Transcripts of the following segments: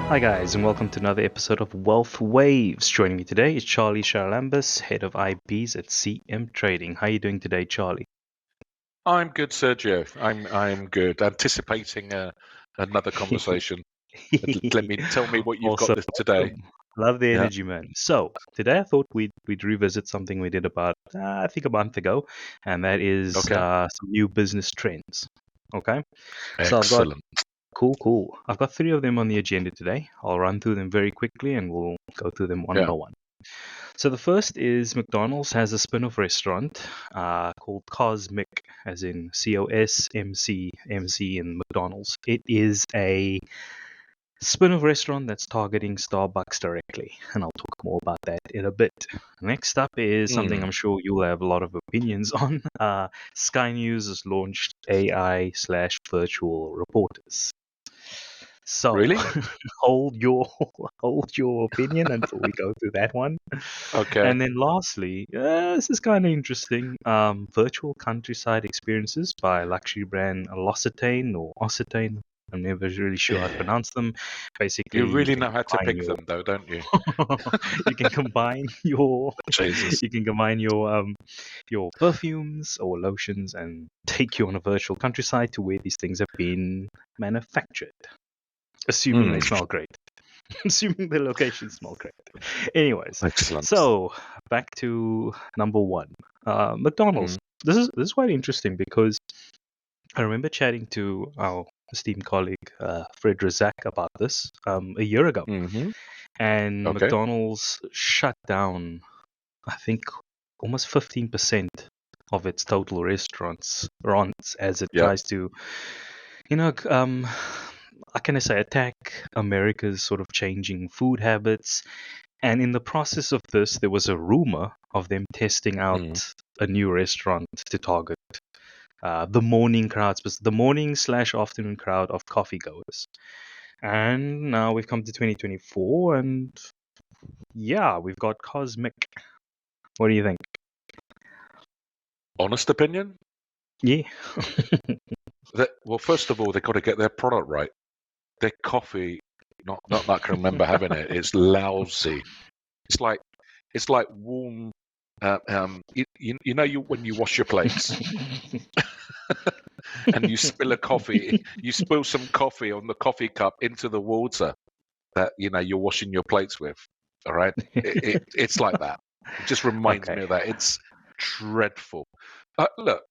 Hi guys, and welcome to another episode of Wealth Waves. Joining me today is Charlie Charalambous, head of IBs at CMTrading. How are you doing today, Charlie? I'm good, Sergio. I'm good. Anticipating another conversation. Tell me what you've got Awesome, this today. awesome. Love the Yeah. energy, man. So today I thought we'd revisit something we did about I think a month ago, and that is Okay. some new business trends. Okay, so I've got Excellent. cool. I've got 3 of them on the agenda today. I'll run through them very quickly, and we'll go through them one Yeah. by one. So the first is McDonald's has a spin-off restaurant called Cosmic, as in COSMC in McDonald's. It is a spin-off restaurant that's targeting Starbucks directly, and I'll talk more about that in a bit. Next up is something I'm sure you'll have a lot of opinions on. Sky News has launched AI/virtual reporters. So Really? hold your hold your opinion until we go through that one. Okay. And then lastly, this is kind of interesting. Virtual countryside experiences by luxury brand Occitane. I'm never really sure how to pronounce them. Basically, You you really can know how to combine pick them, though, don't you? you can combine your Jesus. you can combine your perfumes or lotions and take you on a virtual countryside to where these things have been manufactured, assuming they smell great. Assuming the locations smell great. Anyways, Excellent. so back to number one, McDonald's. Mm. This is quite interesting because I remember chatting to our esteemed colleague Fred Razak about this a year ago, Mm-hmm. and Okay. McDonald's shut down, I think, almost 15% of its total restaurants as it Yeah. tries to, how can I say, attack America's sort of changing food habits. And in the process of this, there was a rumor of them testing out Mm. a new restaurant to target the morning crowds, the morning/afternoon crowd of coffee goers. And now we've come to 2024, and yeah, we've got Cosmic. What do you think? Honest opinion? Yeah. Well, first of all, they've got to get their product right. Their coffee, not that I can remember having it. It's lousy. It's like warm. You know when you wash your plates and you spill some coffee on the coffee cup into the water that you're washing your plates with. All right, it's like that. It just reminds me Okay. of that. It's dreadful. Look,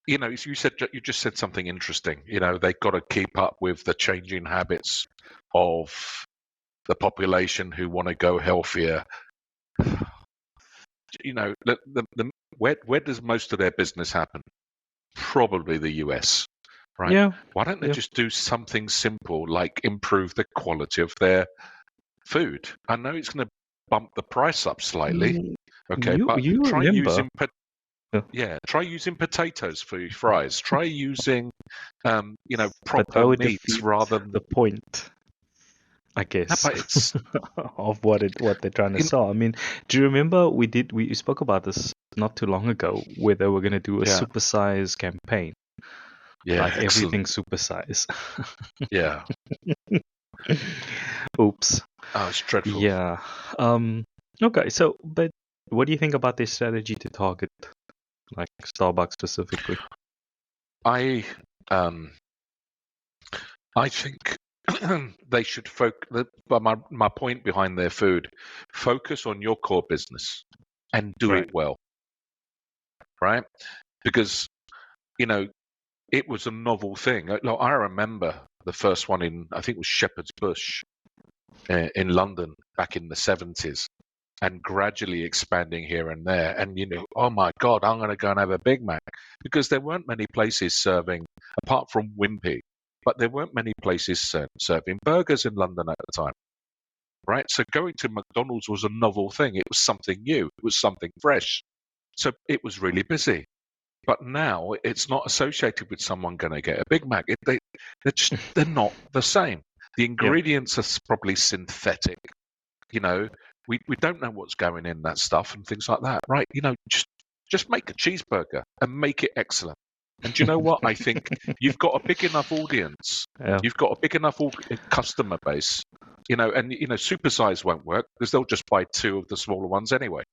you just said something interesting. They've got to keep up with the changing habits of the population who want to go healthier. Where does most of their business happen? Probably the US, right? Yeah. Why don't they Yeah. just do something simple like improve the quality of their food? I know it's going to bump the price up slightly, okay, but You try remember? try using potatoes for your fries. Try using, But that proper would meats defeat rather than. the point, I No, guess, but it's of what they're trying to in, sell. I mean, do you remember we spoke about this not too long ago, where they were going to do a yeah, supersize campaign, yeah, like excellent, everything supersize. yeah. Oops. Oh, it's dreadful. Yeah. Okay. So, but what do you think about their strategy to target like Starbucks specifically? I um I think they should focus. My point behind their food: focus on your core business and do it Right. well, right? Because you know it was a novel thing. Like, I remember the first one I think it was Shepherd's Bush in London back in the 70s, and gradually expanding here and there. And oh my God, I'm going to go and have a Big Mac, because there weren't many places serving, apart from Wimpy, but there weren't many places serving burgers in London at the time, right? So going to McDonald's was a novel thing. It was something new. It was something fresh. So it was really busy. But now it's not associated with someone going to get a Big Mac. They're not the same. The Yeah. ingredients are probably synthetic. We don't know what's going in that stuff and things like that, right? Just make a cheeseburger and make it excellent. And do you know what? I think you've got a big enough audience. Yeah. You've got a big enough customer base, and supersize won't work because they'll just buy two of the smaller ones anyway.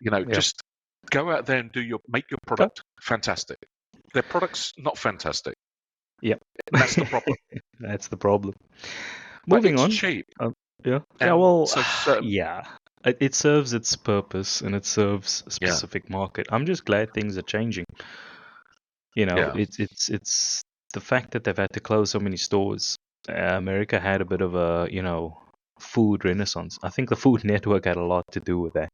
Yeah. Just go out there and make your product fantastic. Their product's not fantastic. Yep. And that's the problem. That's the problem. But Moving it's on. cheap. Yeah. And Well, so yeah. It serves its purpose and it serves a specific market. I'm just glad things are changing. Yeah. It's the fact that they've had to close so many stores. America had a bit of a, food renaissance. I think the Food Network had a lot to do with that.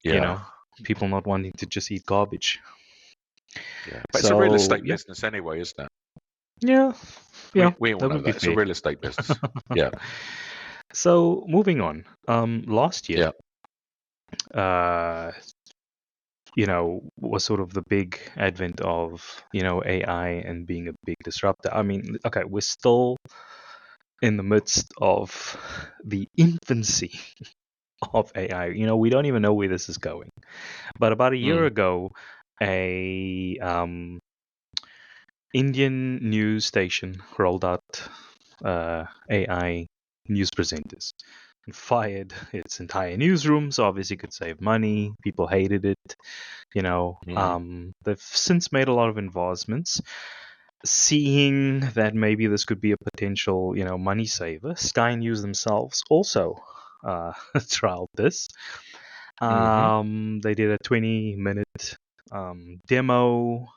Yeah. People not wanting to just eat garbage. Yeah. But it's a real estate yeah. business anyway, isn't it? Yeah. We all that know would be that. It's a fair. real estate business. Yeah. So moving on. Last year, was sort of the big advent of, AI and being a big disruptor. I mean, okay, we're still in the midst of the infancy of AI. We don't even know where this is going. But about a year ago, a Indian news station rolled out AI news presenters and fired its entire newsroom, so obviously could save money. People hated it. They've since made a lot of advancements, seeing that maybe this could be a potential, money saver. Sky News themselves also trialed this. They did a 20-minute demo.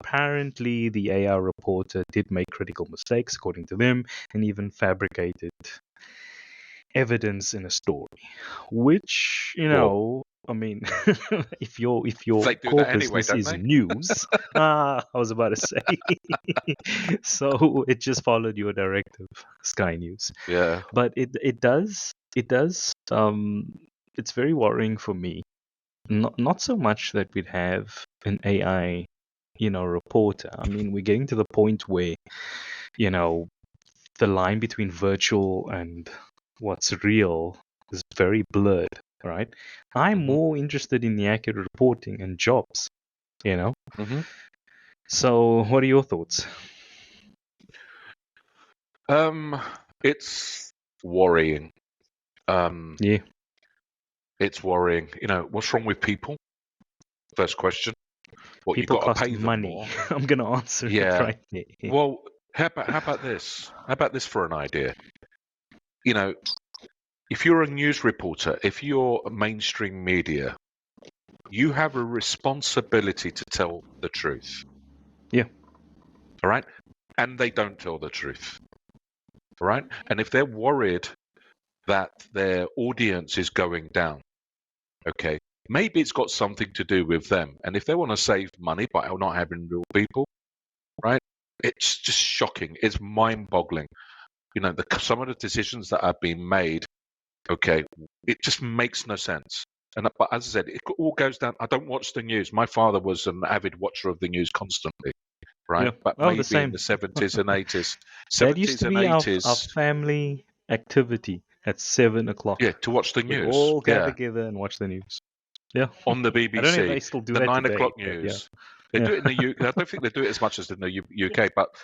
Apparently, the AI reporter did make critical mistakes, according to them, and even fabricated evidence in a story, which I mean, if your They do core that anyway, business don't is they? news, I was about to say, so it just followed your directive, Sky News. Yeah. But it does it's very worrying for me. Not so much that we'd have an AI, reporter. I mean, we're getting to the point where, the line between virtual and what's real is very blurred, right? I'm more interested in the accurate reporting and jobs, So, what are your thoughts? It's worrying. Yeah. It's worrying. What's wrong with people? First question. What, you People got to cost pay them money. more? I'm going to answer it Yeah. right there. Well, how about this? How about this for an idea? If you're a news reporter, if you're a mainstream media, you have a responsibility to tell the truth. Yeah. All right? And they don't tell the truth. All right? And if they're worried that their audience is going down, okay, maybe it's got something to do with them. And if they want to save money by not having real people, right? It's just shocking. It's mind-boggling. Some of the decisions that have been made, okay, it just makes no sense. But as I said, it all goes down. I don't watch the news. My father was an avid watcher of the news constantly, right? Yeah. But Oh, the maybe in same. the 70s and 80s, That used 70s to and be our 80s, family activity at 7 o'clock. yeah, to watch the We'd news, all get yeah, together and watch the news. Yeah. on the I don't know if BBC, they still do the that 9 o'clock today, but yeah. news. They do it in the UK. I don't think they do it as much as in the UK, but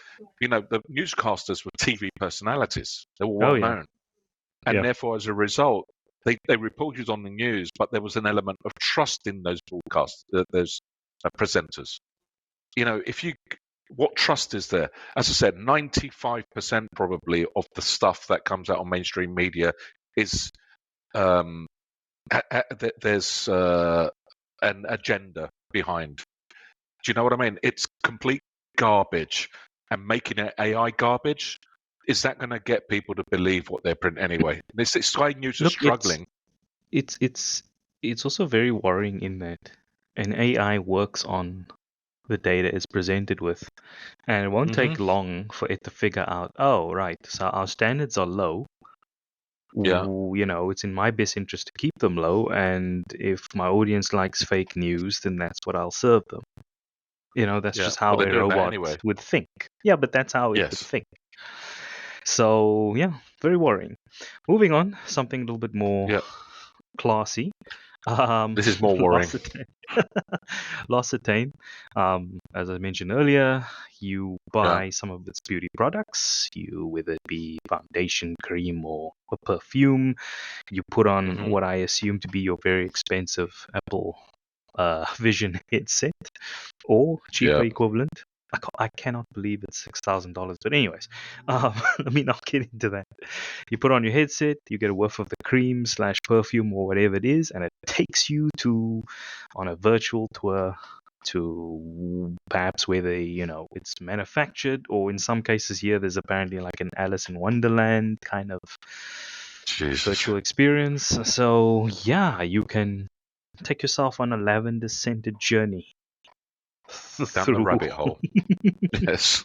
the newscasters were TV personalities. They were Oh, well yeah. known, and Yeah. therefore, as a result, they reported on the news, but there was an element of trust in those broadcasts, those presenters. What trust is there? As I said, 95% probably of the stuff that comes out on mainstream media is there's an agenda behind. Do you know what I mean? It's complete garbage, and making it AI garbage, is that going to get people to believe what they're printing anyway? This Sky News is Look, struggling. it's also very worrying in that an AI works on the data it's presented with, and it won't take long for it to figure out, oh, right, so our standards are low. Yeah. It's in my best interest to keep them low, and if my audience likes fake news, then that's what I'll serve them. That's Yeah. just how Well, they're a doing that robot anyway. would think. Yeah, but that's how it would Yes. think. So, yeah, very worrying. Moving on, something a little bit more Yeah. classy. This is more worrying. L'Occitane, as I mentioned earlier, you Yeah. buy some of its beauty products, whether it be foundation, cream, or a perfume, you put on Hmm. what I assume to be your very expensive Apple Vision headset or cheaper Yeah. equivalent. I cannot believe it's $6,000. But anyways, let me not get into that. You put on your headset, you get a whiff of the cream slash perfume or whatever it is, and it takes you on a virtual tour to perhaps where it's manufactured, or in some cases here there's apparently like an Alice in Wonderland kind of Jesus. virtual experience. So yeah, you can take yourself on a lavender scented journey Down the through. rabbit hole. Yes.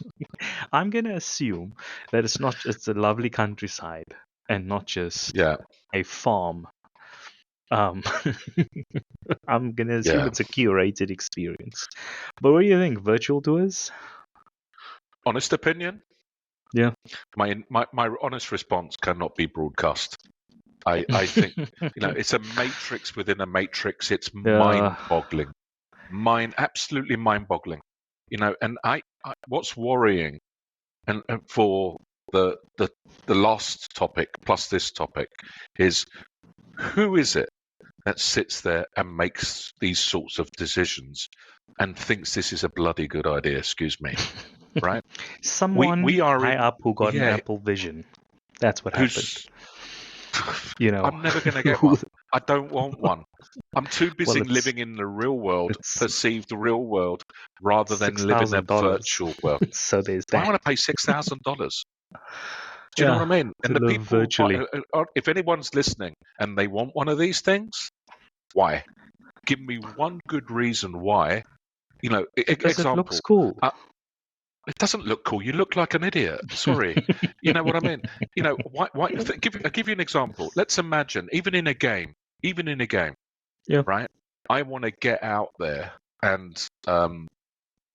I'm gonna assume that it's a lovely countryside and not just Yeah. a farm. Um, I'm gonna assume Yeah. it's a curated experience. But what do you think? Virtual tours? Honest opinion? Yeah. My honest response cannot be broadcast. I think, it's a matrix within a matrix. It's Yeah. mind-boggling. Absolutely mind-boggling. And what's worrying, and for the last topic plus this topic, is who is it that sits there and makes these sorts of decisions and thinks this is a bloody good idea? Excuse me, right? Someone We are high in, up who got an yeah. Apple Vision. That's what happened. Who's You know. I'm never going to get one. I don't want one. I'm too busy Well, living in the real world, it's perceived real world, rather than live in a $6,000. virtual world. So there's Why that. want to pay $6,000? Do you know what I Yeah, mean? to And the live people, virtually. if anyone's listening and they want one of these things, why? Give me one good reason why. Because it looks Example. cool. It doesn't look cool. You look like an idiot. Sorry. You know what I mean? Why? I'll give you an example. Let's imagine, even in a game, Yeah. right? I want to get out there and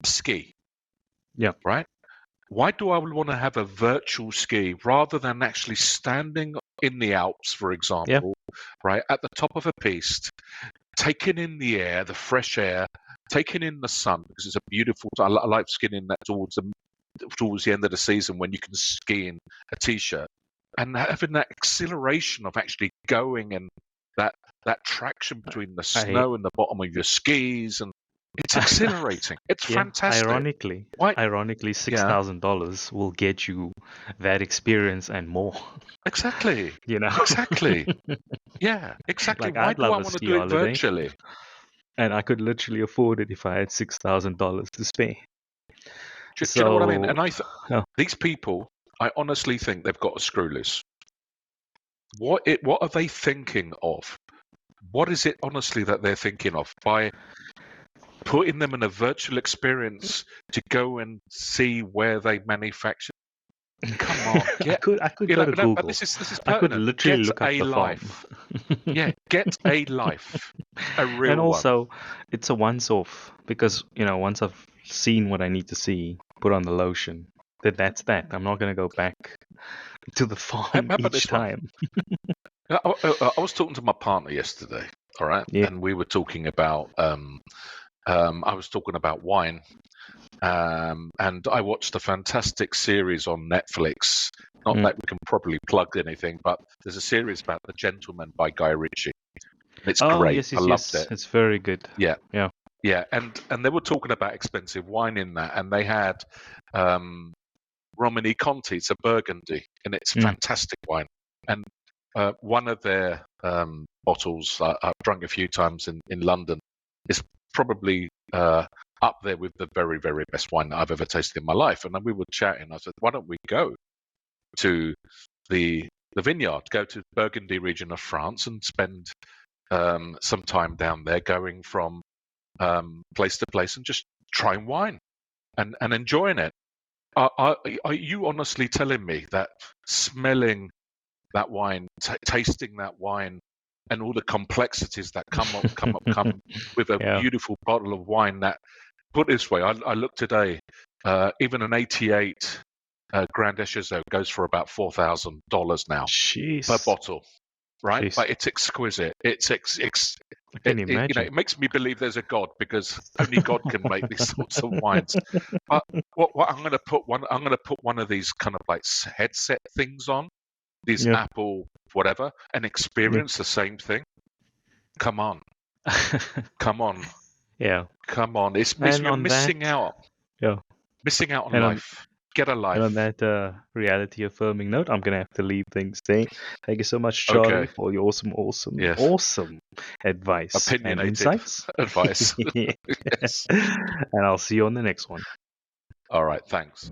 ski. Yeah. Right? Why do I want to have a virtual ski rather than actually standing in the Alps, for example, right, at the top of a piste, taking in the air, the fresh air, taking in the sun, because it's a beautiful. I like skiing that towards the end of the season when you can ski in a t-shirt, and having that exhilaration of actually going, and that traction between the snow and the bottom of your skis, and it's exhilarating. It's fantastic. Ironically, Why? $6,000 will get you that experience and more. Exactly. You know. Exactly. Yeah. Exactly. Like, Why I'd do I love a want to ski do it holiday, virtually? and I could literally afford it if I had $6,000 to spare. Do you know what I mean? So, And yeah. these people, I honestly think they've got a screw loose. What are they thinking of? What is it honestly that they're thinking of by putting them in a virtual experience to go and see where they manufacture? Come on, I could go to Google. but this is I could pertinent. literally Get look up a the farm. life. Yeah, get a life, a real And one. also, it's a once-off because once I've seen what I need to see, put on the lotion. That's that. I'm not gonna go back to the How farm about each this one? time. I was talking to my partner yesterday, all right, Yeah. and we were talking about I was talking about wine, and I watched a fantastic series on Netflix. Not that we can probably plug anything, but there's a series about The Gentleman by Guy Ritchie. It's great. Yes, I loved it. It's very good. Yeah, Yeah. yeah, and they were talking about expensive wine in that, and they had Romani Conti. It's a Burgundy, and it's fantastic wine. And one of their bottles I've drunk a few times in London is probably up there with the very, very best wine that I've ever tasted in my life. And then we were chatting. I said, why don't we go to the vineyard, go to Burgundy region of France and spend some time down there going from place to place and just trying wine and enjoying it. Are you honestly telling me that smelling that wine, tasting that wine, and all the complexities that come with a beautiful bottle of wine that, put it this way, I looked today, even an 88 Grand Echezot goes for about $4,000 now Jeez. per bottle. right? Jeez. But it's exquisite. It's I can imagine. it makes me believe there's a God, because only God can make these sorts of wines. But what I'm going to put one of these kind of like headset things on, these Yeah. Apple whatever, and experience the same thing. Come on, come on, Yeah. come on! It's And you're on that, missing out, yeah. missing out on And on life. Get a and on life. that reality affirming note, I'm gonna have to leave things there. Thank you so much, Charlie, Okay. for all your awesome Yes. advice and Opinionated insights. advice. Yes. And I'll see you on the next one. All right. Thanks.